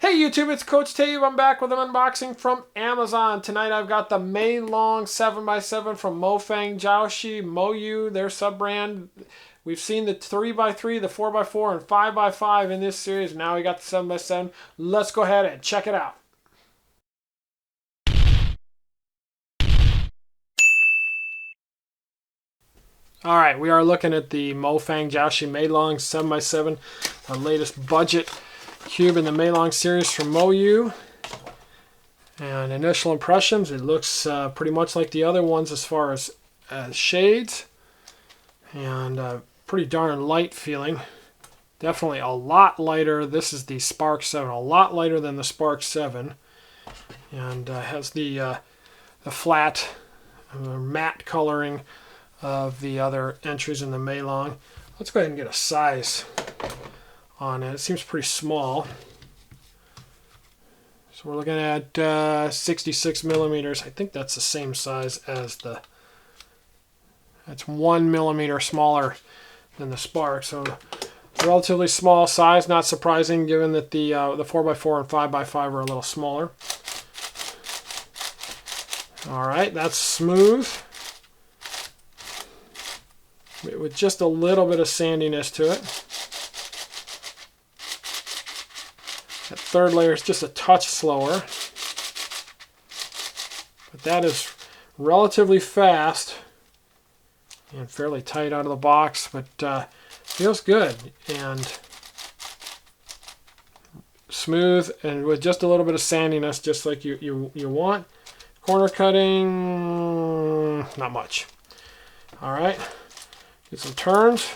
Hey YouTube, it's Coach Tave. I'm back with an unboxing from Amazon. Tonight I've got the Meilong 7x7 from Mofang Jiaoshi Moyu, their sub-brand. We've seen the 3x3, the 4x4, and 5x5 in this series. Now we got the 7x7. Let's go ahead and check it out. Alright, we are looking at the Mofang Jiaoshi Meilong 7x7, our latest budget cube in the Meilong series from Moyu. And initial impressions, it looks pretty much like the other ones as far as shades, and pretty darn light feeling. Definitely a lot lighter. This is the Spark 7, a lot lighter than the Spark 7, and has the flat matte coloring of the other entries in the Meilong. Let's go ahead and get a size on it. It seems pretty small. So we're looking at 66 millimeters. I think that's the same size as that's 1 millimeter smaller than the Spark. So relatively small size, not surprising given that the 4x4 and 5x5 are a little smaller. All right, that's smooth, with just a little bit of sandiness to it. That third layer is just a touch slower, but that is relatively fast and fairly tight out of the box, but feels good and smooth and with just a little bit of sandiness, just like you want. Corner cutting, not much. All right, get some turns.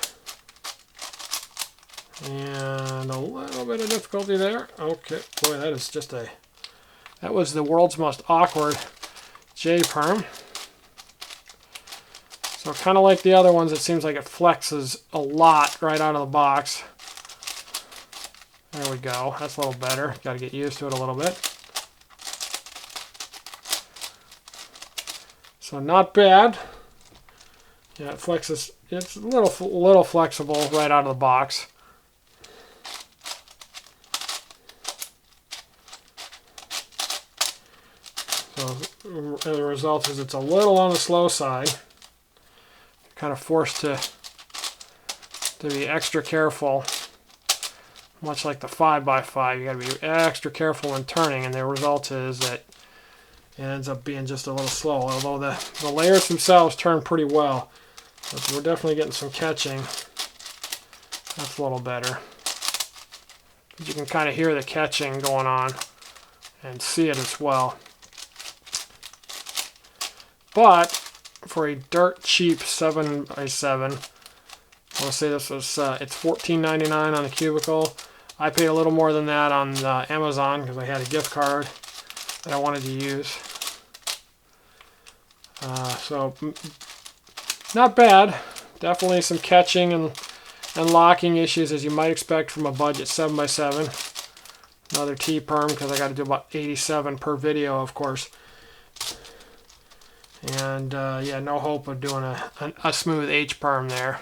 And a little bit of difficulty there. Okay, boy, that is just that was the world's most awkward J-perm. So kind of like the other ones, it seems like it flexes a lot right out of the box. There we go. That's a little better. Got to get used to it a little bit. So not bad. Yeah, it flexes. It's a little flexible right out of the box. So the result is it's a little on the slow side. You're kind of forced to be extra careful, much like the 5x5. You got to be extra careful when turning, and the result is that it ends up being just a little slow. Although the layers themselves turn pretty well, but we're definitely getting some catching. That's a little better. But you can kind of hear the catching going on and see it as well. But for a dirt cheap 7x7, I'll say this was it's $14.99 on the Cubicle. I paid a little more than that on Amazon because I had a gift card that I wanted to use. So not bad. Definitely some catching and locking issues as you might expect from a budget 7x7. Another T-perm because I got to do about 87 per video, of course. And yeah, no hope of doing a smooth H-perm there.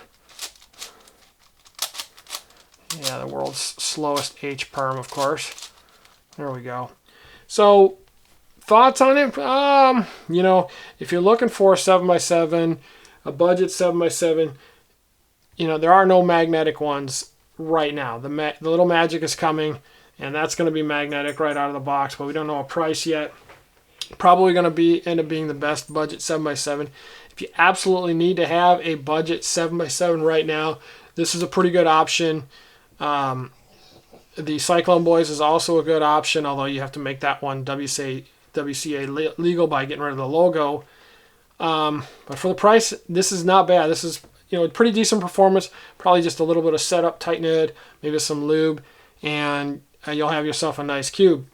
Yeah, the world's slowest H-perm, of course. There we go. So, thoughts on it? You know, if you're looking for a 7x7, a budget 7x7, you know, there are no magnetic ones right now. The little Magic is coming, and that's going to be magnetic right out of the box, but we don't know a price yet. Probably going to end up being the best budget 7x7. If you absolutely need to have a budget 7x7 right now, this is a pretty good option. The Cyclone Boys is also a good option, although you have to make that one WCA legal by getting rid of the logo. But for the price, this is not bad. This is, you know, pretty decent performance. Probably just a little bit of setup, tighten, maybe some lube, and you'll have yourself a nice cube.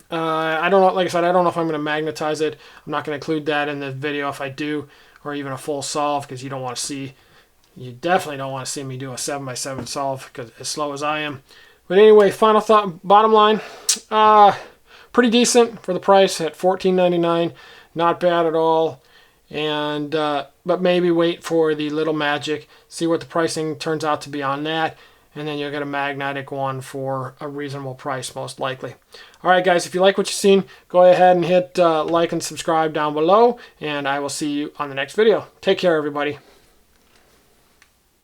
I don't know, like I said, I don't know if I'm going to magnetize it. I'm not going to include that in the video if I do, or even a full solve, because you definitely don't want to see me do a 7x7 solve because as slow as I am. But anyway, final thought, bottom line, pretty decent for the price at $14.99. Not bad at all. And but maybe wait for the little Magic, see what the pricing turns out to be on that. and then you'll get a magnetic one for a reasonable price, most likely. All right, guys, if you like what you've seen, go ahead and hit like and subscribe down below, and I will see you on the next video. Take care, everybody.